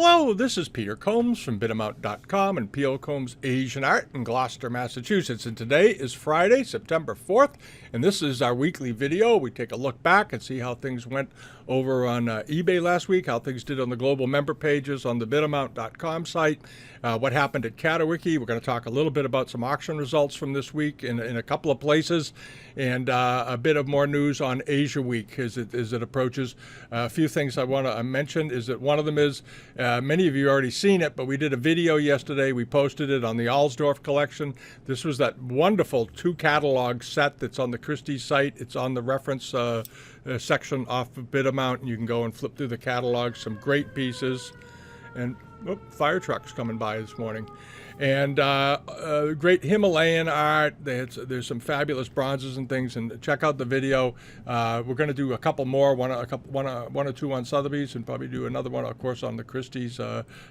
Hello, this is Peter Combs from Bidamount.com and P.O. Combs Asian Art in Gloucester, Massachusetts. And today is Friday, September 4th, and this is our weekly video. We take a look back and see how things went over on eBay last week, how things did on the global member pages on the Bidamount.com site, what happened at CATAWIKI. We're going to talk a little bit about some auction results from this week in a couple of places, and a bit of more news on Asia Week as it approaches. A few things I want to mention is that one of them is, many of you already seen it, but we did a video yesterday. We posted it on the Alsdorf collection. This was that wonderful 2-catalog set that's on the Christie site. It's on the reference section off of Bidamount, and you can go and flip through the catalog. Some great pieces. And fire trucks coming by this morning. And great Himalayan art. There's some fabulous bronzes and things. And check out the video. We're going to do a couple more, one or two on Sotheby's, and probably do another one, of course, on the Christie's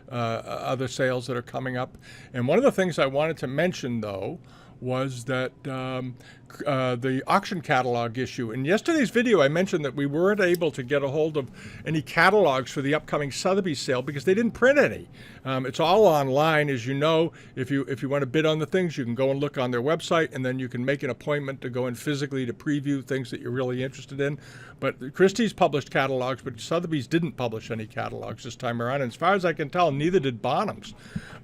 other sales that are coming up. And one of the things I wanted to mention, though, was that the auction catalog issue. In yesterday's video, I mentioned that we weren't able to get a hold of any catalogs for the upcoming Sotheby's sale because they didn't print any. It's all online, as you know. If you want to bid on the things, you can go and look on their website, and then you can make an appointment to go in physically to preview things that you're really interested in. But Christie's published catalogs, but Sotheby's didn't publish any catalogs this time around. And as far as I can tell, neither did Bonham's.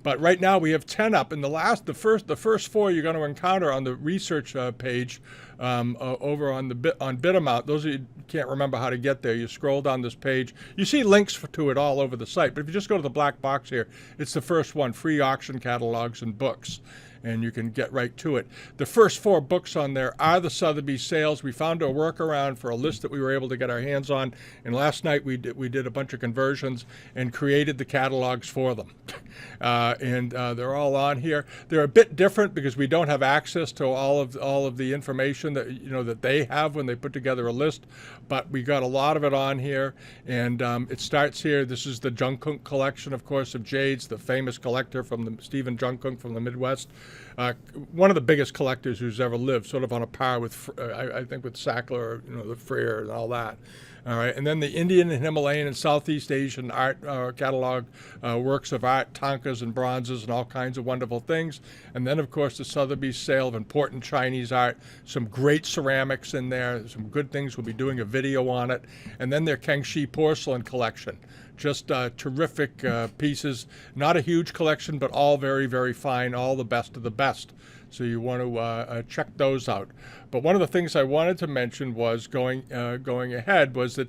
But right now we have 10 up, and the first 4 you're going to encounter on the research page over on Bidamount. Those of you who can't remember how to get there, you scroll down this page. You see links to it all over the site, but if you just go to the black box here, it's the first one, free auction catalogs and books. And you can get right to it. The first 4 books on there are the Sotheby's sales. We found a workaround for a list that we were able to get our hands on, and last night we did a bunch of conversions and created the catalogs for them. They're all on here. They're a bit different because we don't have access to all of the information that they have when they put together a list, but we got a lot of it on here. And it starts here. This is the Jungkook Collection, of course, of jades, the famous collector from Stephen Jungkook from the Midwest. One of the biggest collectors who's ever lived, sort of on a par with, I think, with Sackler, the Freer and all that. All right, and then the Indian and Himalayan and Southeast Asian art catalog, works of art, tankas and bronzes and all kinds of wonderful things. And then, of course, the Sotheby's sale of important Chinese art, some great ceramics in there, some good things. We'll be doing a video on it. And then their Kangshi Porcelain collection. Just terrific pieces. Not a huge collection, but all very, very fine, all the best of the best. So you want to check those out. But one of the things I wanted to mention was going ahead was that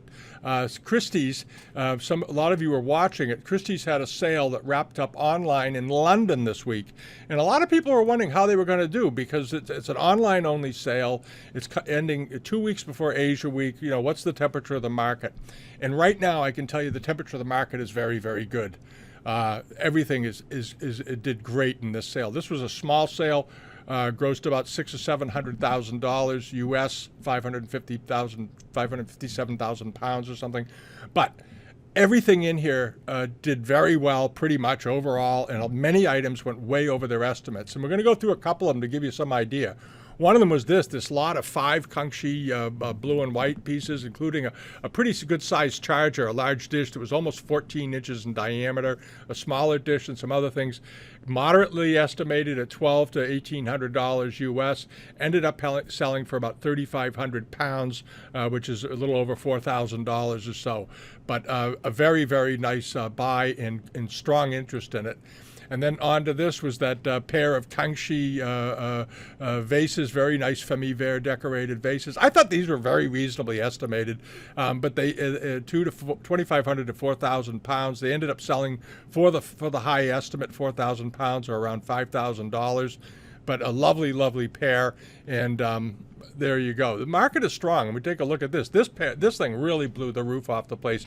Christie's, a lot of you were watching it, Christie's had a sale that wrapped up online in London this week. And a lot of people were wondering how they were going to do because it's an online-only sale. It's ending 2 weeks before Asia Week. What's the temperature of the market? And right now, I can tell you the temperature of the market is very, very good. Everything it did great in this sale. This was a small sale, grossed about $600,000 or $700,000 US, 557,000 pounds or something. But everything in here did very well, pretty much overall, and many items went way over their estimates. And we're going to go through a couple of them to give you some idea. One of them was this lot of 5 Kangshi blue and white pieces, including a pretty good-sized charger, a large dish that was almost 14 inches in diameter, a smaller dish, and some other things. Moderately estimated at $1,200 to $1,800 US, ended up selling for about 3,500 pounds, which is a little over $4,000 or so. But a very, very nice buy and strong interest in it. And then onto this was that pair of Kangshi vases, very nice Femi-Vert decorated vases. I thought these were very reasonably estimated, but they 2,500 to 4,000 pounds. They ended up selling for the high estimate, 4,000 pounds or around $5,000. But a lovely, lovely pair, and there you go. The market is strong, and we take a look at this. This thing really blew the roof off the place.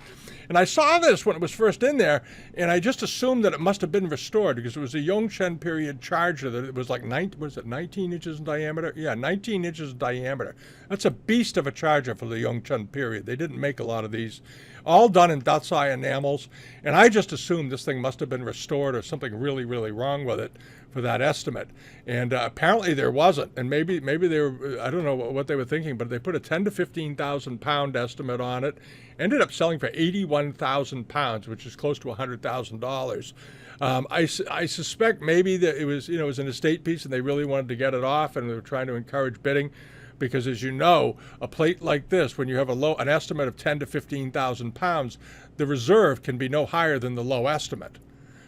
And I saw this when it was first in there, and I just assumed that it must have been restored because it was a Yongchen period charger that it was like 19 inches in diameter? Yeah, 19 inches in diameter. That's a beast of a charger for the Yongchen period. They didn't make a lot of these. all done in Datsai enamels. And I just assumed this thing must have been restored or something really, really wrong with it for that estimate. And apparently there wasn't. And maybe they were, I don't know what they were thinking, but they put a 10 to 15,000 pound estimate on it. Ended up selling for 81,000 pounds, which is close to $100,000. I suspect maybe that it was an estate piece and they really wanted to get it off and they were trying to encourage bidding. Because as you know, a plate like this, when you have an estimate of 10 to 15,000 pounds, the reserve can be no higher than the low estimate.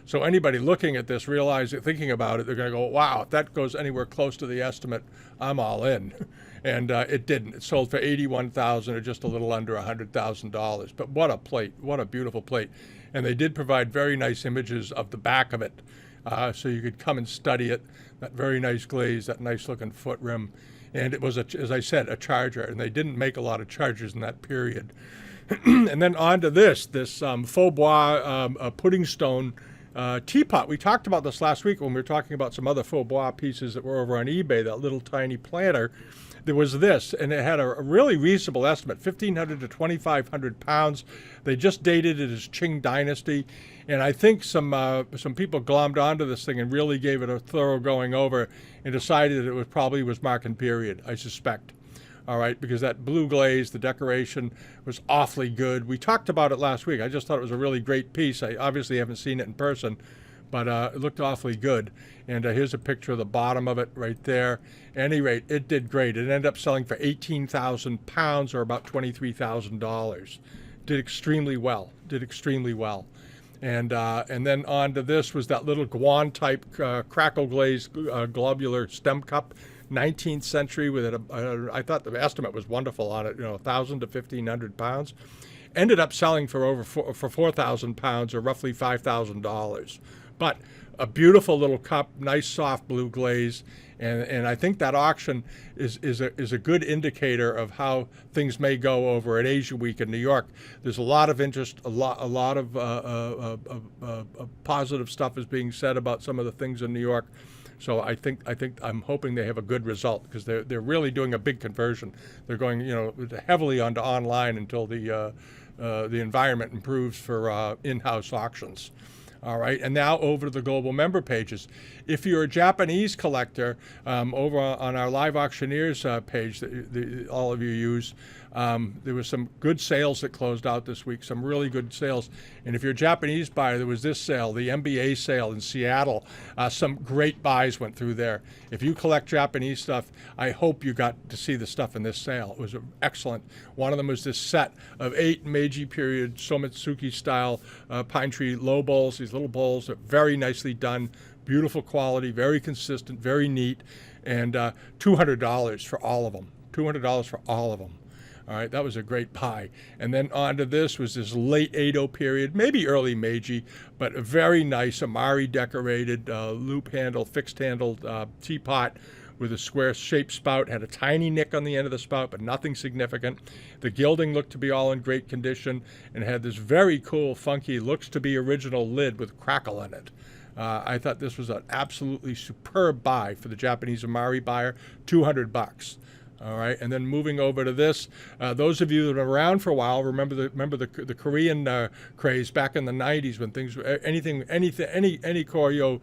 So anybody looking at this, thinking about it, they're going to go, wow, if that goes anywhere close to the estimate, I'm all in. And it didn't. It sold for $81,000 or just a little under $100,000. But what a plate. What a beautiful plate. And they did provide very nice images of the back of it. So you could come and study it. That very nice glaze, that nice looking foot rim. And it was, as I said, a charger. And they didn't make a lot of chargers in that period. And then on to this faux bois pudding stone teapot. We talked about this last week when we were talking about some other faux bois pieces that were over on eBay, that little tiny planter. There was this, and it had a really reasonable estimate, 1,500 to 2,500 pounds. They just dated it as Qing Dynasty, and I think some people glommed onto this thing and really gave it a thorough going over and decided it probably was Marken period, I suspect. All right, because that blue glaze, the decoration was awfully good. We talked about it last week. I just thought it was a really great piece. I obviously haven't seen it in person, but it looked awfully good. And here's a picture of the bottom of it right there. At any rate, it did great. It ended up selling for 18,000 pounds or about $23,000. Did extremely well. And then on to this was that little Guan type crackle glaze globular stem cup. 19th century with it. I thought the estimate was wonderful on it, 1,000 to 1,500 pounds. Ended up selling for 4,000 pounds or roughly $5,000. But a beautiful little cup, nice soft blue glaze, and I think that auction is a good indicator of how things may go over at Asia Week in New York. There's a lot of interest, a lot of positive stuff is being said about some of the things in New York. So I'm hoping they have a good result because they're really doing a big conversion. They're going heavily onto online until the environment improves for in-house auctions. All right, and now over to the global member pages. If you're a Japanese collector, over on our Live Auctioneers page that all of you use, there was some good sales that closed out this week, some really good sales. And if you're a Japanese buyer, there was this sale, the MBA sale in Seattle. Some great buys went through there. If you collect Japanese stuff, I hope you got to see the stuff in this sale. It was excellent. One of them was this set of 8 Meiji period Somitsuki style pine tree low bowls. These little bowls are very nicely done, beautiful quality, very consistent, very neat, and $200 for all of them. $200 for all of them. All right, that was a great buy. And then on to this was this late Edo period, maybe early Meiji, but a very nice Amari decorated loop-handled, fixed-handled teapot with a square-shaped spout. Had a tiny nick on the end of the spout, but nothing significant. The gilding looked to be all in great condition and had this very cool, funky, looks-to-be original lid with Crackle in it. I thought this was an absolutely superb buy for the Japanese Amari buyer, $200. All right, and then moving over to this, those of you that are around for a while remember the Korean craze back in the '90s when things any Koryo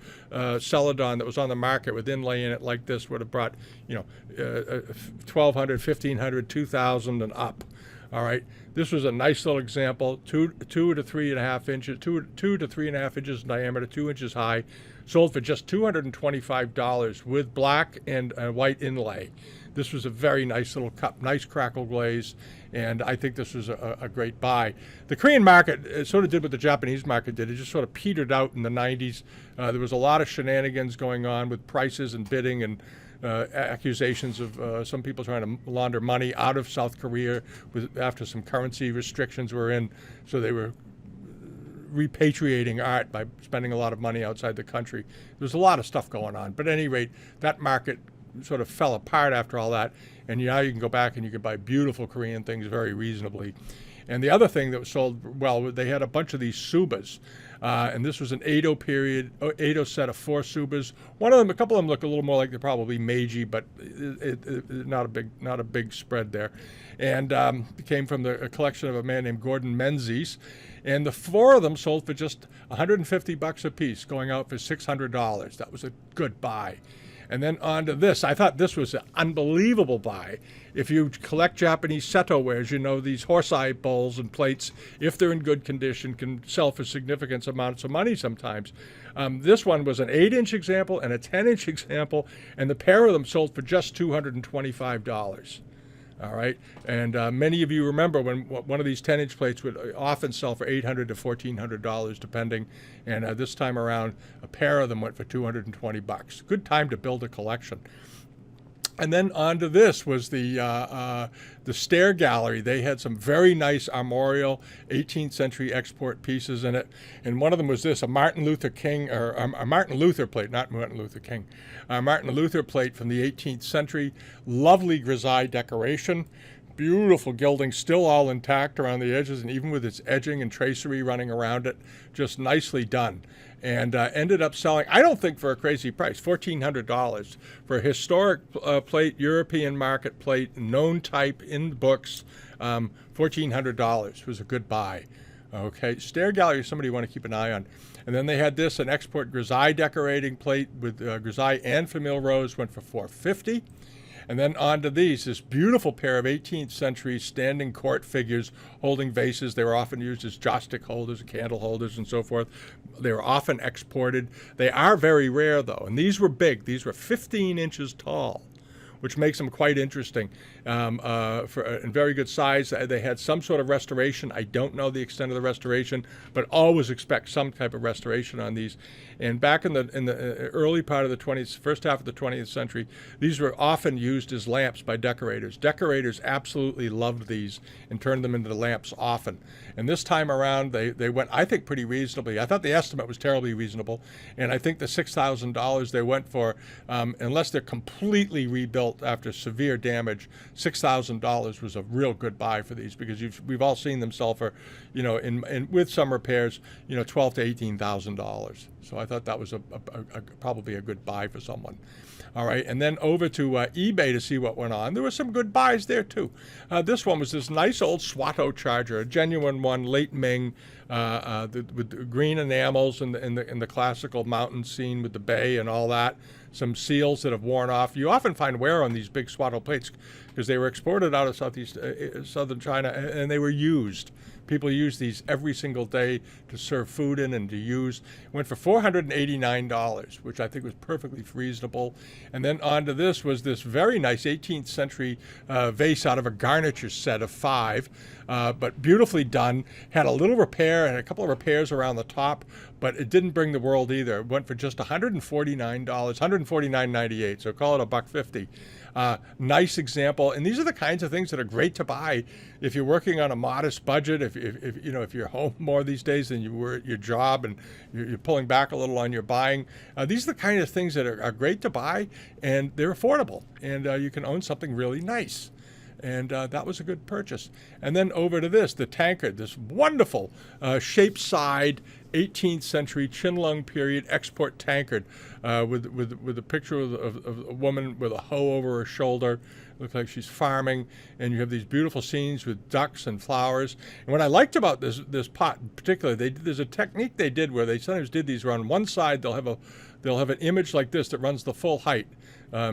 Celadon that was on the market with inlay in it like this would have brought 1,200, 1,500, 2,000 and up. All right, this was a nice little example, 2 to 3.5 inches, 2 to 3.5 inches in diameter, 2 inches high, sold for just $225 with black and white inlay. This was a very nice little cup, nice crackle glaze, and I think this was a great buy. The Korean market sort of did what the Japanese market did. It just sort of petered out in the 90s. There was a lot of shenanigans going on with prices and bidding and accusations of some people trying to launder money out of South Korea after some currency restrictions were in. So they were repatriating art by spending a lot of money outside the country. There was a lot of stuff going on. But at any rate, that market sort of fell apart after all that, and now you can go back and you can buy beautiful Korean things very reasonably. And the other thing that was sold well, they had a bunch of these subas. And this was an Edo period, Edo set of 4 subas. A couple of them look a little more like they're probably Meiji, but not a big spread there. And it came from a collection of a man named Gordon Menzies. And the 4 of them sold for just $150 a piece, going out for $600. That was a good buy. And then on to this. I thought this was an unbelievable buy. If you collect Japanese seto wares, you know these horse-eye bowls and plates, if they're in good condition, can sell for significant amounts of money sometimes. This one was an 8-inch example and a 10-inch example, and the pair of them sold for just $225. All right, and many of you remember when one of these 10-inch plates would often sell for $800 to $1,400, depending. And this time around, a pair of them went for $220. Good time to build a collection. And then on to this was the stair gallery. They had some very nice armorial 18th century export pieces in it. And one of them was this, a Martin Luther King, or a Martin Luther plate, not Martin Luther King, a Martin Luther plate from the 18th century. Lovely Grizzai decoration. Beautiful gilding, still all intact around the edges, and even with its edging and tracery running around it, just nicely done. And ended up selling, I don't think for a crazy price, $1,400 for a historic plate, European market plate, known type in books. $1,400 was a good buy. Okay, stair gallery is somebody you want to keep an eye on. And then they had this, an export Grizzai decorating plate with Grizzai and Famille Rose, went for $450. And then on to these, this beautiful pair of 18th century standing court figures holding vases. They were often used as joss stick holders, candle holders, and so forth. They were often exported. They are very rare, though, and these were big. These were 15 inches tall, which makes them quite interesting. In very good size. They had some sort of restoration. I don't know the extent of the restoration, but always expect some type of restoration on these. And back in the early part of the first half of the 20th century, these were often used as lamps by decorators. Decorators absolutely loved these and turned them into lamps often. And this time around, they went, I think, pretty reasonably. I thought the estimate was terribly reasonable, and I think the $6,000 they went for, unless they're completely rebuilt after severe damage, $6,000 was a real good buy for these, because we've all seen them sell for, with some repairs, $12,000 to $18,000. So I thought that was probably a good buy for someone. All right, and then over to eBay to see what went on. There were some good buys there too. This one was this nice old Swato charger, a genuine one, late Ming, with green enamels and the classical mountain scene with the bay and all that. Some seals that have worn off. You often find wear on these big Swato plates because they were exported out of southern China, and they were used. People use these every single day to serve food in and to use. Went for $489, which I think was perfectly reasonable. And then onto this was this very nice 18th century vase out of a garniture set of 5, but beautifully done. Had a little repair and a couple of repairs around the top, but it didn't bring the world either. It went for just $149, $149.98, so call it $150. Nice example, and these are the kinds of things that are great to buy if you're working on a modest budget. If you're home more these days than you were at your job, and you're pulling back a little on your buying. These are the kind of things that are great to buy, and they're affordable, and you can own something really nice. And that was a good purchase. And then over to this, the Tankard, this wonderful shaped side 18th century Chinlung period export tankard with a picture of a woman with a hoe over her shoulder. Looks like she's farming, and you have these beautiful scenes with ducks and flowers. And what I liked about this pot in particular, there's a technique they did where they sometimes did these where on one side they'll have an image like this that runs the full height.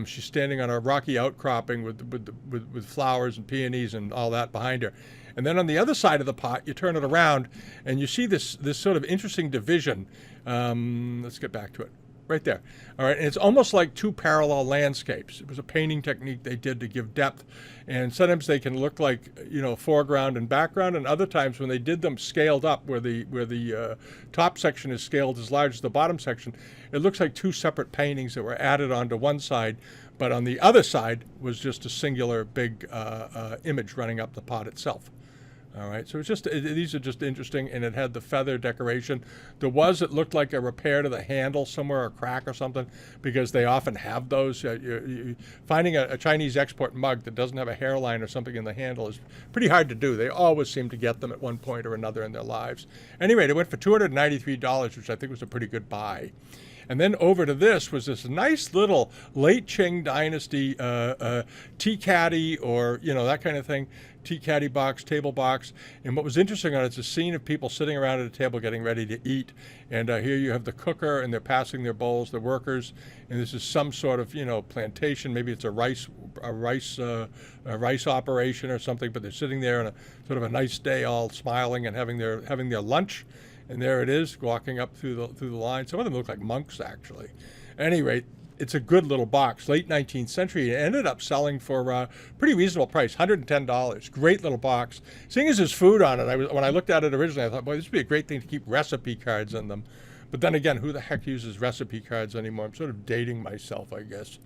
She's standing on a rocky outcropping with flowers and peonies and all that behind her. And then on the other side of the pot, you turn it around, and you see this sort of interesting division. Let's get back to it. Right there. All right, and it's almost like two parallel landscapes. It was a painting technique they did to give depth, and sometimes they can look like foreground and background, and other times when they did them scaled up, where the top section is scaled as large as the bottom section, it looks like two separate paintings that were added onto one side, but on the other side was just a singular big image running up the pot itself. All right, so these are just interesting, and it had the feather decoration. It looked like a repair to the handle somewhere, a crack or something, because they often have those. Finding a Chinese export mug that doesn't have a hairline or something in the handle is pretty hard to do. They always seem to get them at one point or another in their lives. Anyway, it went for $293, which I think was a pretty good buy. And then over to this was this nice little late Qing Dynasty tea caddy, or, that kind of thing, tea caddy box, table box. And what was interesting on it's a scene of people sitting around at a table getting ready to eat. And here you have the cooker, and they're passing their bowls, the workers. And this is some sort of, plantation. Maybe it's a rice operation or something, but they're sitting there on a sort of a nice day, all smiling and having their lunch. And there it is, walking up through the line. Some of them look like monks, actually. At any rate, it's a good little box. Late 19th century. It ended up selling for a pretty reasonable price, $110. Great little box. Seeing as there's food on it, when I looked at it originally, I thought, boy, this would be a great thing to keep recipe cards in them. But then again, who the heck uses recipe cards anymore? I'm sort of dating myself, I guess.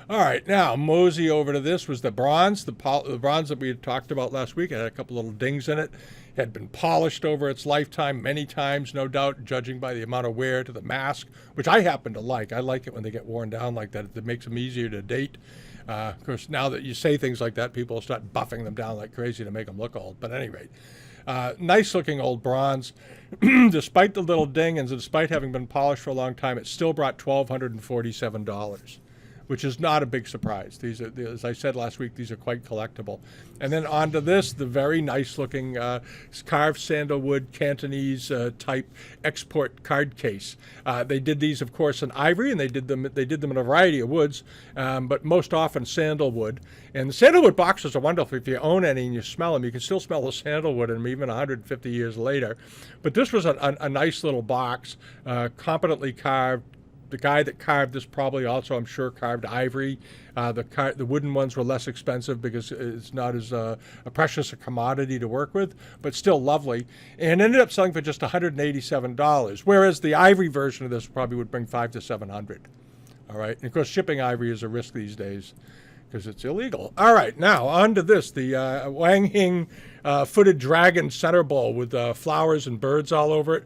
All right, now mosey over to this was the bronze, the bronze that we had talked about last week. It had a couple little dings in it. It had been polished over its lifetime many times, no doubt, judging by the amount of wear to the mask, which I happen to like. I like it when they get worn down like that. It makes them easier to date. Of course, now that you say things like that, people start buffing them down like crazy to make them look old. But at any rate, nice looking old bronze. Despite the little ding and despite having been polished for a long time, it still brought $1,247. Which is not a big surprise. These are, as I said last week, these are quite collectible. And then onto this, the very nice-looking carved sandalwood Cantonese type export card case. They did these, of course, in ivory, and they did them in a variety of woods, but most often sandalwood. And the sandalwood boxes are wonderful. If you own any and you smell them, you can still smell the sandalwood in them even 150 years later. But this was a nice little box, competently carved. The guy that carved this probably also, I'm sure, carved ivory. The wooden ones were less expensive because it's not as a precious a commodity to work with, but still lovely. And ended up selling for just $187, whereas the ivory version of this probably would bring $500 to $700. All right, and of course, shipping ivory is a risk these days because it's illegal. All right, now on to this, the Wang Hing footed dragon center bowl with flowers and birds all over it.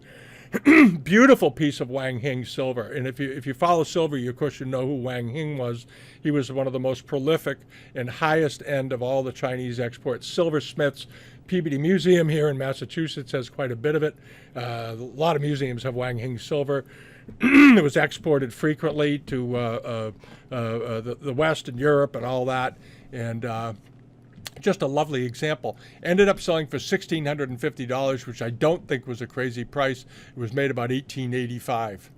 Beautiful piece of Wang Hing silver. And if you follow silver, you of course should know who Wang Hing was. He was one of the most prolific and highest end of all the Chinese export silversmiths. Peabody Museum here in Massachusetts has quite a bit of it. A lot of museums have Wang Hing silver. It was exported frequently to the West and Europe and all that. And just a lovely example. Ended up selling for $1,650, which I don't think was a crazy price. It was made about $1,885.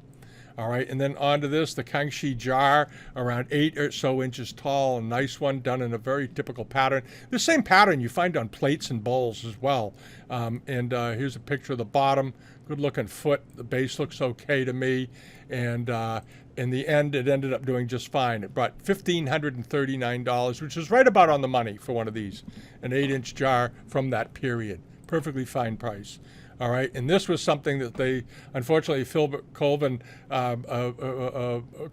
All right, and then onto this, the Kangshi jar, around 8 or so inches tall, a nice one done in a very typical pattern. The same pattern you find on plates and bowls as well. Here's a picture of the bottom. Good looking foot. The base looks okay to me. And in the end, it ended up doing just fine. It brought $1,539, which is right about on the money for one of these, an 8-inch jar from that period. Perfectly fine price. All right, and this was something that they, unfortunately, Phil Colvin,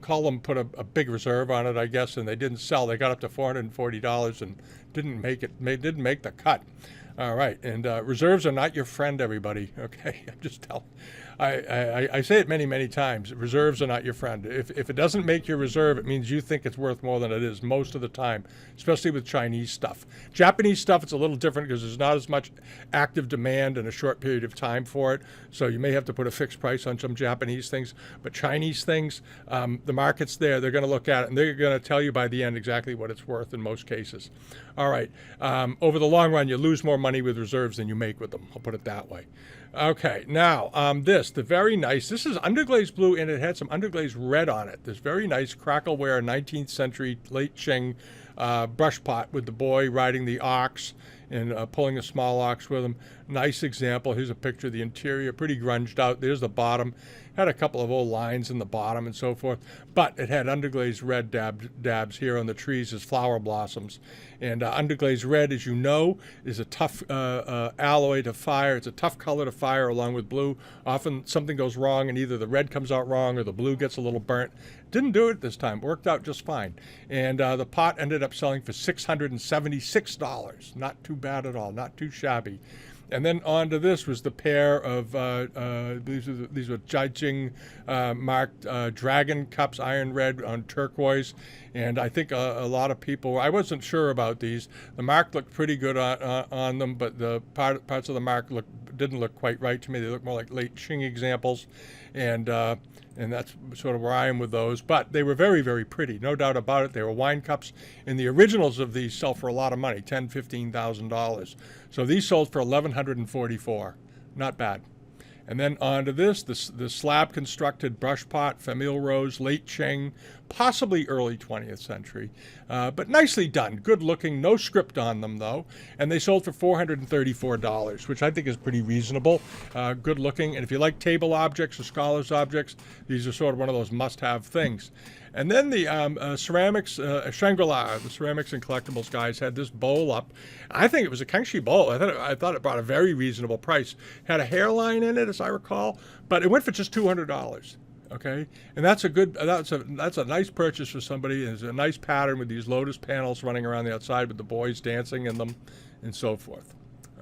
Cullum put a big reserve on it, I guess, and they didn't sell. They got up to $440 and didn't make the cut. All right, and reserves are not your friend, everybody. Okay, I'm just telling. I say it many, many times. Reserves are not your friend. If it doesn't make your reserve, it means you think it's worth more than it is most of the time, especially with Chinese stuff. Japanese stuff, it's a little different because there's not as much active demand in a short period of time for it, so you may have to put a fixed price on some Japanese things. But Chinese things, the market's there. They're going to look at it, and they're going to tell you by the end exactly what it's worth in most cases. All right. Over the long run, you lose more money with reserves than you make with them. I'll put it that way. Okay, now the very nice, this is underglaze blue, and it had some underglaze red on it. This very nice Crackleware 19th century late Qing brush pot with the boy riding the ox and pulling a small ox with him. Nice example. Here's a picture of the interior, pretty grunged out. There's the bottom. Had a couple of old lines in the bottom and so forth, but it had underglaze red dabs here on the trees as flower blossoms. And underglaze red, as you know, is a tough alloy to fire. It's a tough color to fire along with blue. Often something goes wrong and either the red comes out wrong or the blue gets a little burnt. Didn't do it this time. Worked out just fine. And the pot ended up selling for $676. Not too bad at all. Not too shabby. And then onto this was the pair of these were Jiajing marked dragon cups, iron red on turquoise, and I think a lot of people. I wasn't sure about these. The mark looked pretty good on them, but the parts of the mark didn't look quite right to me. They looked more like late Qing examples, and that's sort of where I am with those. But they were very, very pretty, no doubt about it. They were wine cups, and the originals of these sell for a lot of money, $10,000-$15,000. So these sold for $1,144. Not bad. And then onto this, the slab-constructed brush pot, Famille Rose, late Qing, possibly early 20th century. But nicely done, good looking, no script on them though. And they sold for $434, which I think is pretty reasonable, good looking. And if you like table objects or scholars objects, these are sort of one of those must-have things. And then the ceramics, Shangri-La, the ceramics and collectibles guys had this bowl up. I think it was a Kangshi bowl. I thought it brought a very reasonable price. Had a hairline in it, as I recall, but it went for just $200. Okay, and that's a nice purchase for somebody. It's a nice pattern with these lotus panels running around the outside with the boys dancing in them, and so forth.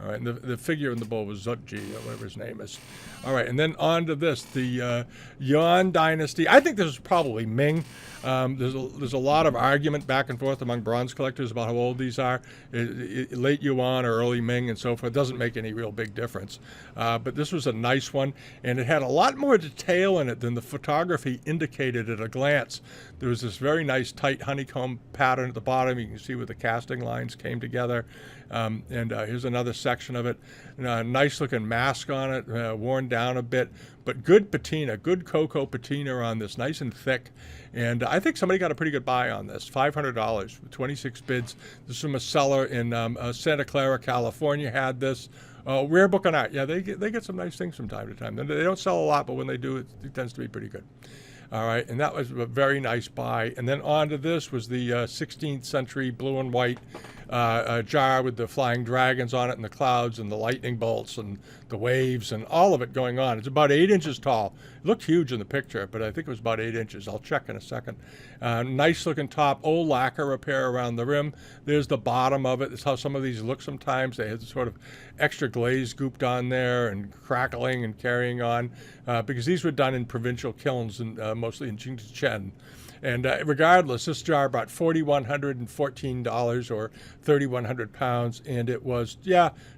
All right, and the figure in the bowl was Zutji, or whatever his name is. All right, and then on to this, the Yuan Dynasty. I think this is probably Ming. There's a lot of argument back and forth among bronze collectors about how old these are. Late Yuan or early Ming and so forth. It doesn't make any real big difference. But this was a nice one, and it had a lot more detail in it than the photography indicated at a glance. There was this very nice tight honeycomb pattern at the bottom. You can see where the casting lines came together. And here's another section of it. Nice looking mask on it, worn down a bit, but good patina, good cocoa patina on this, nice and thick. And I think somebody got a pretty good buy on this, $500, 26 bids. This is from a seller in Santa Clara, California, had this. Rare Book on Art. Yeah, they get some nice things from time to time. They don't sell a lot, but when they do, it tends to be pretty good. All right, and that was a very nice buy. And then on to this was the 16th century blue and white jar with the flying dragons on it and the clouds and the lightning bolts and the waves and all of it going on. It's about 8 inches tall. It looked huge in the picture, but I think it was about 8 inches. I'll check in a second. Nice looking top, old lacquer repair around the rim. There's the bottom of it. It's how some of these look sometimes. They have sort of extra glaze gooped on there and crackling and carrying on because these were done in provincial kilns and mostly in Jingzhen. And regardless, this jar brought $4,114 or 3,100 pounds, and it was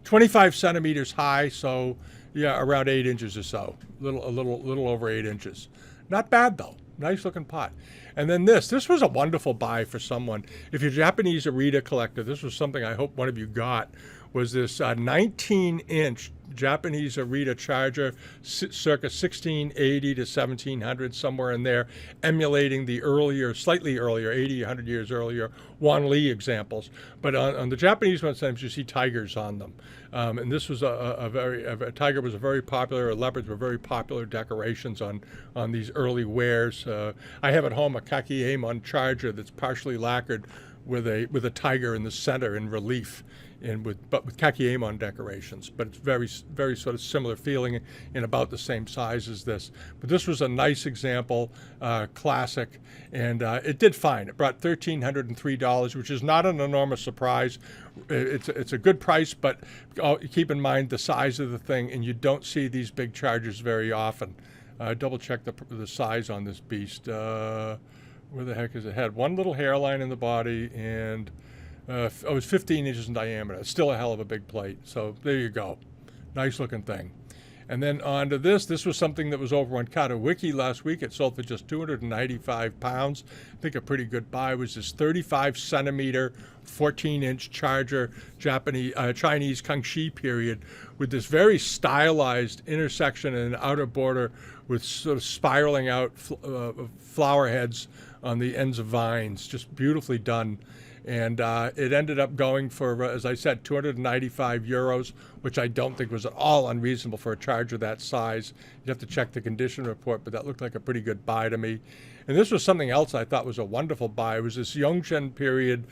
25 centimeters high, so around 8 inches or so, a little over 8 inches. Not bad though. Nice looking pot. And then this was a wonderful buy for someone. If you're a Japanese Arita collector, this was something I hope one of you got. Was this 19-inch Japanese Arita charger, circa 1680 to 1700, somewhere in there, emulating the slightly earlier, 80, 100 years earlier, Wan Li examples. But on the Japanese ones, sometimes you see tigers on them. And this was a tiger was a very popular, or leopards were very popular decorations on these early wares. I have at home a Kakeiamon charger that's partially lacquered with a tiger in the center in relief, but with Kakeiamon decorations. But it's very, very sort of similar feeling and about the same size as this. But this was a nice example, classic, and it did fine. It brought $1,303, which is not an enormous surprise. It's a good price, but keep in mind the size of the thing, and you don't see these big chargers very often. Double check the size on this beast. Where the heck is it? It had one little hairline in the body, and it was 15 inches in diameter. It's still a hell of a big plate. So there you go. Nice looking thing. And then on to this. This was something that was over on CATAWIKI last week. It sold for just 295 pounds. I think a pretty good buy was this 35 centimeter, 14-inch charger, Chinese Kangshi period, with this very stylized intersection and an outer border with sort of spiraling out flower heads on the ends of vines. Just beautifully done. And it ended up going for, as I said, 295 euros, which I don't think was at all unreasonable for a charger that size. You have to check the condition report, but that looked like a pretty good buy to me. And this was something else I thought was a wonderful buy. It was this Yongzhen period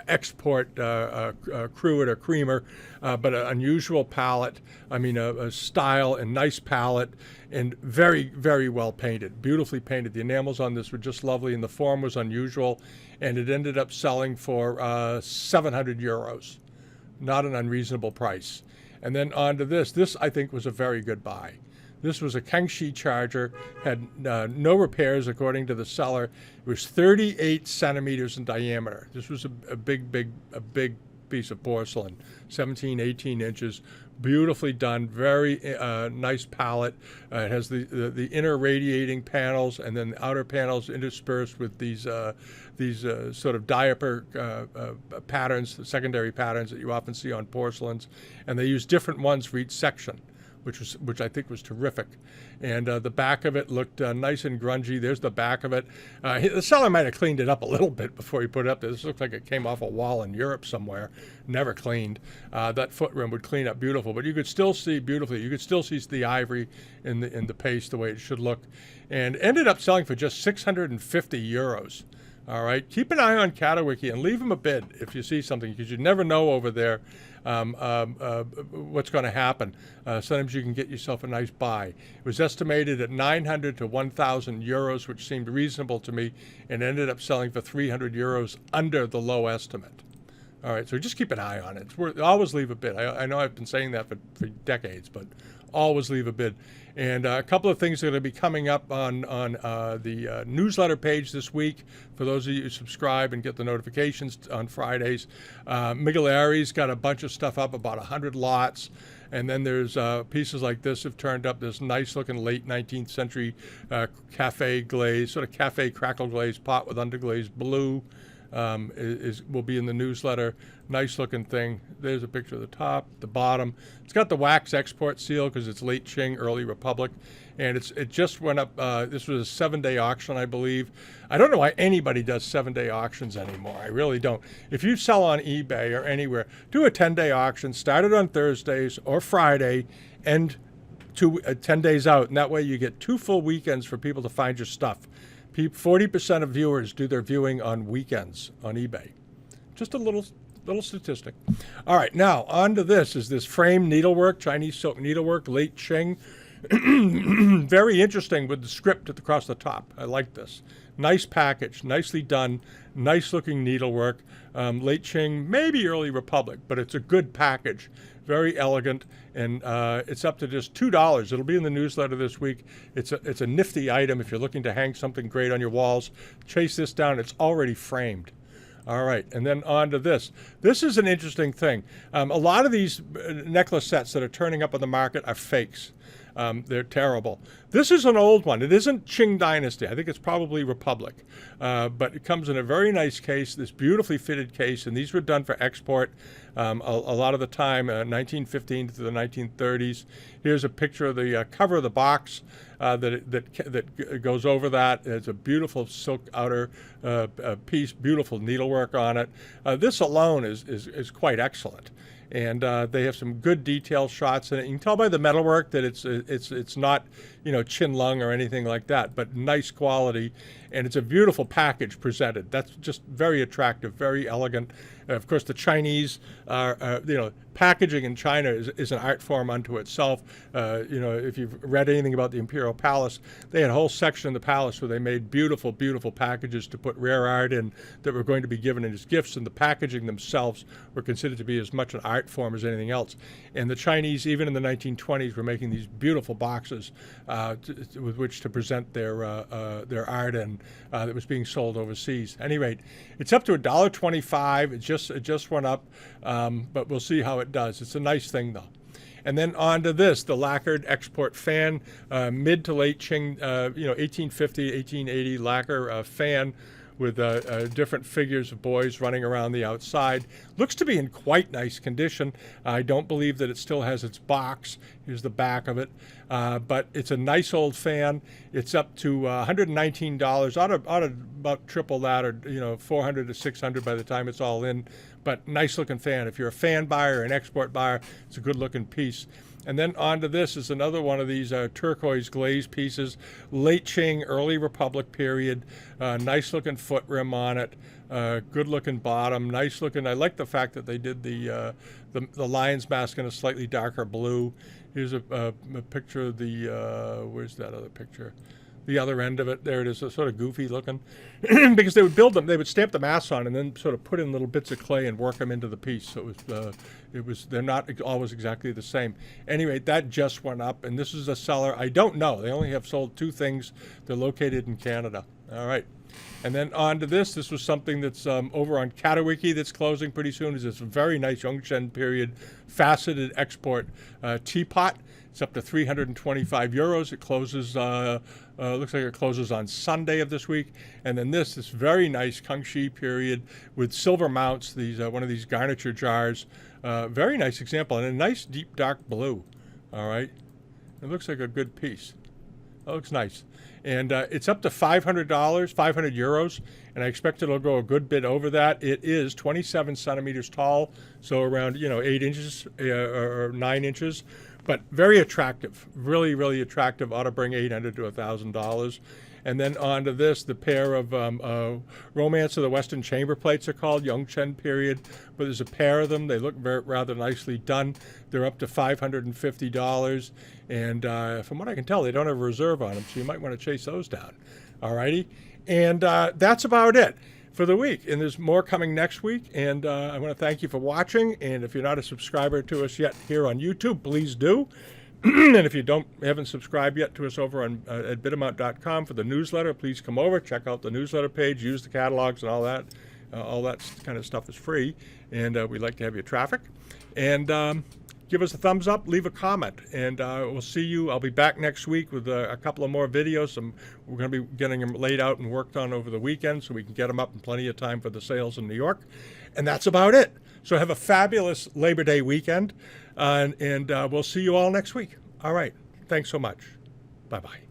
export cruet or creamer, but an unusual palette. I mean, a style and nice palette, and very, very well painted, beautifully painted. The enamels on this were just lovely, and the form was unusual, and it ended up selling for 700 euros. Not an unreasonable price. And then on to this. This, I think, was a very good buy. This was a Kangshi charger, had no repairs according to the seller. It was 38 centimeters in diameter. This was a big piece of porcelain, 17, 18 inches, beautifully done, very nice palette. It has the inner radiating panels and then the outer panels interspersed with these sort of diaper patterns, the secondary patterns that you often see on porcelains, and they use different ones for each section, which I think was terrific. And the back of it looked nice and grungy. There's the back of it. The seller might have cleaned it up a little bit before he put it up there. This looked like it came off a wall in Europe somewhere, never cleaned. That foot rim would clean up beautiful, but you could still see beautifully. You could still see the ivory in the paste the way it should look. And ended up selling for just 650 euros. All right, keep an eye on CATAWIKI and leave them a bid if you see something, because you never know over there what's going to happen. Sometimes you can get yourself a nice buy. It was estimated at 900 to 1,000 euros, which seemed reasonable to me, and ended up selling for 300 euros under the low estimate. All right, so just keep an eye on it. Always leave a bid. I know I've been saying that for decades, but always leave a bid. And a couple of things that are going to be coming up on the newsletter page this week. For those of you who subscribe and get the notifications on Fridays, Migliari's got a bunch of stuff up, about 100 lots. And then there's pieces like this have turned up, this nice-looking late 19th century cafe glaze, sort of cafe crackle glaze pot with underglazed blue. Will be in the newsletter. Nice looking thing. There's a picture of the top, the bottom. It's got the wax export seal because it's late Qing, early Republic, and it just went up. This was a 7-day auction, I believe. I don't know why anybody does 7-day auctions anymore. I really don't. If you sell on eBay or anywhere, do a 10-day auction. Start it on Thursdays or Friday, and 10 days out, and that way you get 2 full weekends for people to find your stuff. 40% of viewers do their viewing on weekends on eBay. Just a little statistic. All right, now on to this. Is this frame needlework, Chinese silk needlework, late Qing. Very interesting with the script across the top. I like this. Nice package, nicely done, nice looking needlework. Late Qing, maybe early Republic, but it's a good package. Very elegant, and it's up to just $2. It'll be in the newsletter this week. It's a nifty item if you're looking to hang something great on your walls. Chase this down. It's already framed. All right, and then on to this. This is an interesting thing. A lot of these necklace sets that are turning up on the market are fakes. They're terrible. This is an old one. It isn't Qing Dynasty. I think it's probably Republic. But it comes in a very nice case, this beautifully fitted case, and these were done for export a lot of the time, 1915 to the 1930s. Here's a picture of the cover of the box that goes over that. It's a beautiful silk outer piece, beautiful needlework on it. This alone is quite excellent. And they have some good detail shots in it. You can tell by the metalwork that it's not, Chinlung or anything like that, but nice quality. And it's a beautiful package presented. That's just very attractive, very elegant. Of course, the Chinese are, packaging in China is an art form unto itself. If you've read anything about the Imperial Palace, they had a whole section in the palace where they made beautiful, beautiful packages to put rare art in that were going to be given as gifts, and the packaging themselves were considered to be as much an art form as anything else. And the Chinese, even in the 1920s, were making these beautiful boxes with which to present their art in that was being sold overseas. At any rate, it's up to $1.25. It just went up, but we'll see how it does. It's a nice thing, though. And then on to this, the Lacquered Export Fan, mid to late Qing, 1850, 1880 lacquer fan with different figures of boys running around the outside. Looks to be in quite nice condition. I don't believe that it still has its box. Here's the back of it. But it's a nice old fan. It's up to $119. Ought to about triple that, or $400 to $600 by the time it's all in. But nice looking fan. If you're a fan buyer or an export buyer, it's a good looking piece. And then on to this is another one of these turquoise glaze pieces, late Qing, early Republic period. Nice looking foot rim on it. Good looking bottom. Nice looking. I like the fact that they did the lion's mask in a slightly darker blue. Here's a picture of the. Where's that other picture? the other end of it. There it is, sort of goofy looking. Because they would build them, they would stamp the mass on and then sort of put in little bits of clay and work them into the piece. So they're not always exactly the same. Anyway, that just went up, and this is a seller. I don't know. They only have sold 2 things. They're located in Canada. All right. And then on to this. This was something that's over on CATAWIKI that's closing pretty soon. Is this very nice Yongchen period faceted export teapot. It's up to 325 euros. It closes, looks like it closes on Sunday of this week. And then this very nice Kangshi period with silver mounts, these one of these garniture jars. Very nice example, and a nice deep dark blue. All right. It looks like a good piece. That looks nice. And it's up to $500, 500 euros, and I expect it'll go a good bit over that. It is 27 centimeters tall, so around 8 inches or 9 inches, but very attractive, really, really attractive. Ought to bring $800 to $1,000. And then on to this, the pair of Romance of the Western Chamber plates are called, Yongchen period. But there's a pair of them. They look rather nicely done. They're up to $550. And from what I can tell, they don't have a reserve on them, so you might want to chase those down. All righty. And that's about it for the week. And there's more coming next week. And I want to thank you for watching. And if you're not a subscriber to us yet here on YouTube, please do. And if you haven't subscribed yet to us over on at Bidamount.com for the newsletter, please come over, check out the newsletter page, use the catalogs and all that. All that kind of stuff is free, and we'd like to have your traffic. And give us a thumbs up, leave a comment, and we'll see you. I'll be back next week with a couple of more videos. We're going to be getting them laid out and worked on over the weekend so we can get them up in plenty of time for the sales in New York. And that's about it. So have a fabulous Labor Day weekend, and we'll see you all next week. All right. Thanks so much. Bye-bye.